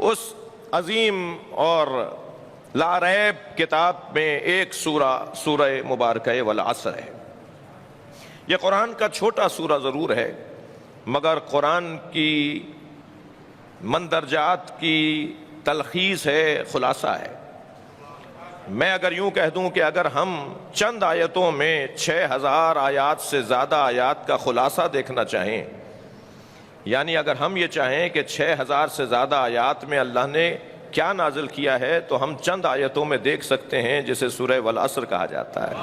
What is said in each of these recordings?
اس عظیم اور لاریب کتاب میں ایک سورہ مبارکہ والعصر ہے۔ یہ قرآن کا چھوٹا سورہ ضرور ہے، مگر قرآن کی مندرجات کی تلخیص ہے، خلاصہ ہے۔ میں اگر یوں کہہ دوں کہ اگر ہم چند آیتوں میں 6000 آیات سے زیادہ آیات کا خلاصہ دیکھنا چاہیں، یعنی اگر ہم یہ چاہیں کہ 6000 سے زیادہ آیات میں اللہ نے کیا نازل کیا ہے، تو ہم چند آیتوں میں دیکھ سکتے ہیں، جسے سورہ والعصر کہا جاتا ہے۔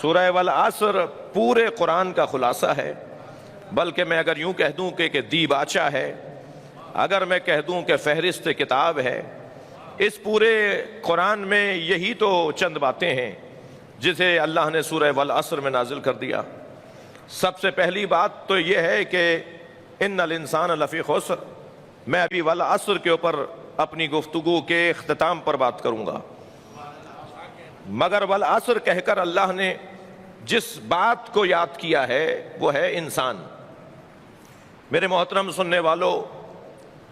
سورہ والعصر پورے قرآن کا خلاصہ ہے، بلکہ میں اگر یوں کہہ دوں کہ دیباچہ ہے، اگر میں کہہ دوں کہ فہرست کتاب ہے۔ اس پورے قرآن میں یہی تو چند باتیں ہیں جسے اللہ نے سورہ والعصر میں نازل کر دیا۔ سب سے پہلی بات تو یہ ہے کہ ان الانسان لفی خسر۔ میں ابھی والعصر کے اوپر اپنی گفتگو کے اختتام پر بات کروں گا، مگر والعصر کہہ کر اللہ نے جس بات کو یاد کیا ہے وہ ہے انسان۔ میرے محترم سننے والوں،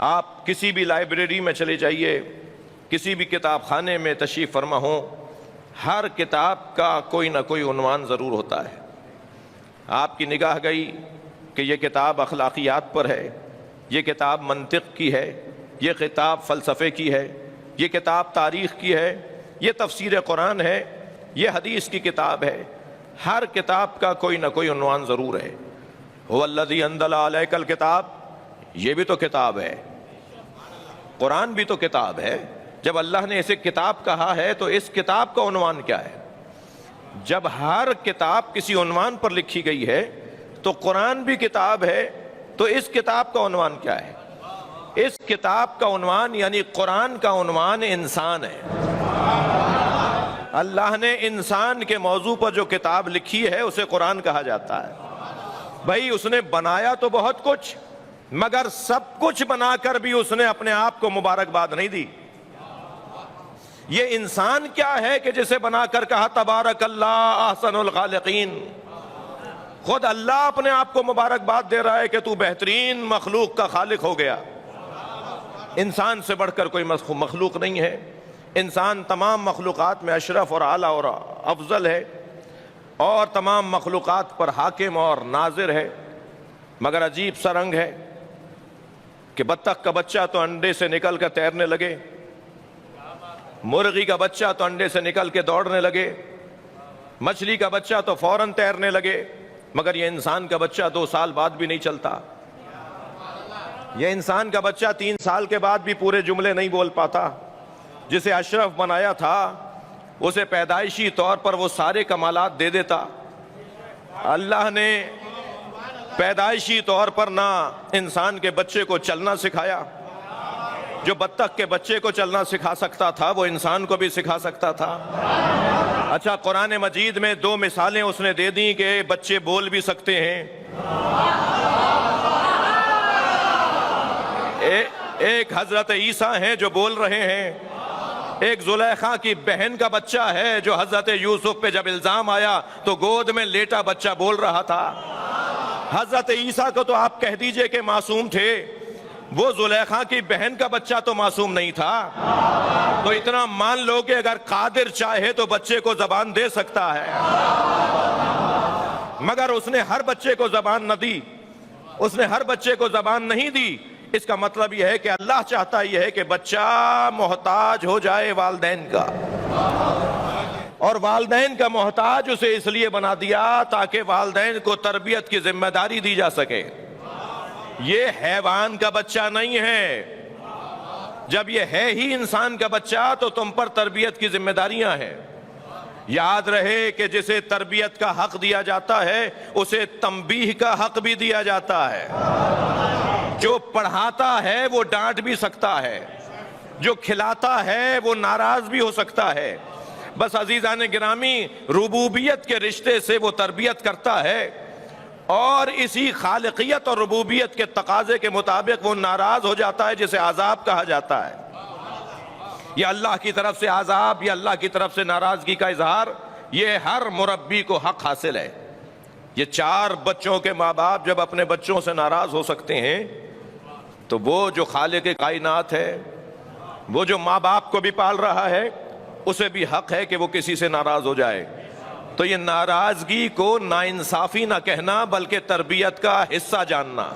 آپ کسی بھی لائبریری میں چلے جائیے، کسی بھی کتاب خانے میں تشریف فرما ہوں، ہر کتاب کا کوئی نہ کوئی عنوان ضرور ہوتا ہے۔ آپ کی نگاہ گئی کہ یہ کتاب اخلاقیات پر ہے، یہ کتاب منطق کی ہے، یہ کتاب فلسفے کی ہے، یہ کتاب تاریخ کی ہے، یہ تفسیر قرآن ہے، یہ حدیث کی کتاب ہے۔ ہر کتاب کا کوئی نہ کوئی عنوان ضرور ہے۔ هو الذی انزل علیک الکتاب، یہ بھی تو کتاب ہے، قرآن بھی تو کتاب ہے۔ جب اللہ نے اسے کتاب کہا ہے تو اس کتاب کا عنوان کیا ہے؟ جب ہر کتاب کسی عنوان پر لکھی گئی ہے تو قرآن بھی کتاب ہے، تو اس کتاب کا عنوان کیا ہے؟ اس کتاب کا عنوان یعنی قرآن کا عنوان انسان ہے۔ اللہ نے انسان کے موضوع پر جو کتاب لکھی ہے اسے قرآن کہا جاتا ہے۔ بھائی اس نے بنایا تو بہت کچھ، مگر سب کچھ بنا کر بھی اس نے اپنے آپ کو مبارکباد نہیں دی۔ یہ انسان کیا ہے کہ جسے بنا کر کہا تبارک اللہ احسن الخالقین؟ خود اللہ اپنے آپ کو مبارکباد دے رہا ہے کہ تو بہترین مخلوق کا خالق ہو گیا۔ انسان سے بڑھ کر کوئی مخلوق نہیں ہے۔ انسان تمام مخلوقات میں اشرف اور اعلیٰ اور افضل ہے، اور تمام مخلوقات پر حاکم اور ناظر ہے۔ مگر عجیب سا رنگ ہے کہ بطخ کا بچہ تو انڈے سے نکل کر تیرنے لگے، مرغی کا بچہ تو انڈے سے نکل کے دوڑنے لگے، مچھلی کا بچہ تو فوراً تیرنے لگے، مگر یہ انسان کا بچہ 2 سال بعد بھی نہیں چلتا۔ یہ انسان کا بچہ 3 سال کے بعد بھی پورے جملے نہیں بول پاتا۔ جسے اشرف بنایا تھا اسے پیدائشی طور پر وہ سارے کمالات دے دیتا۔ اللہ نے پیدائشی طور پر نہ انسان کے بچے کو چلنا سکھایا، جو بطخ کے بچے کو چلنا سکھا سکتا تھا وہ انسان کو بھی سکھا سکتا تھا۔ اچھا، قرآن مجید میں 2 مثالیں اس نے دے دیں کہ بچے بول بھی سکتے ہیں۔ ایک حضرت عیسیٰ ہیں جو بول رہے ہیں، ایک زلیخا کی بہن کا بچہ ہے جو حضرت یوسف پہ جب الزام آیا تو گود میں لیٹا بچہ بول رہا تھا۔ حضرت عیسیٰ کو تو آپ کہہ دیجئے کہ معصوم تھے، وہ زلیخا کی بہن کا بچہ تو معصوم نہیں تھا۔ تو اتنا مان لو کہ اگر قادر چاہے تو بچے کو زبان دے سکتا ہے، مگر اس نے ہر بچے کو زبان نہ دی، اس نے ہر بچے کو زبان نہیں دی۔ اس کا مطلب یہ ہے کہ اللہ چاہتا یہ ہے کہ بچہ محتاج ہو جائے والدین کا، اور والدین کا محتاج اسے اس لیے بنا دیا تاکہ والدین کو تربیت کی ذمہ داری دی جا سکے۔ یہ حیوان کا بچہ نہیں ہے۔ جب یہ ہے ہی انسان کا بچہ تو تم پر تربیت کی ذمہ داریاں ہیں۔ یاد رہے کہ جسے تربیت کا حق دیا جاتا ہے اسے تنبیہ کا حق بھی دیا جاتا ہے۔ جو پڑھاتا ہے وہ ڈانٹ بھی سکتا ہے، جو کھلاتا ہے وہ ناراض بھی ہو سکتا ہے۔ بس عزیزان گرامی، ربوبیت کے رشتے سے وہ تربیت کرتا ہے، اور اسی خالقیت اور ربوبیت کے تقاضے کے مطابق وہ ناراض ہو جاتا ہے، جسے عذاب کہا جاتا ہے۔ یہ اللہ کی طرف سے عذاب یا اللہ کی طرف سے ناراضگی کا اظہار، یہ ہر مربی کو حق حاصل ہے۔ یہ 4 بچوں کے ماں باپ جب اپنے بچوں سے ناراض ہو سکتے ہیں تو وہ جو خالق کائنات ہے، وہ جو ماں باپ کو بھی پال رہا ہے، اسے بھی حق ہے کہ وہ کسی سے ناراض ہو جائے۔ تو یہ ناراضگی کو ناانصافی نہ کہنا بلکہ تربیت کا حصہ جاننا۔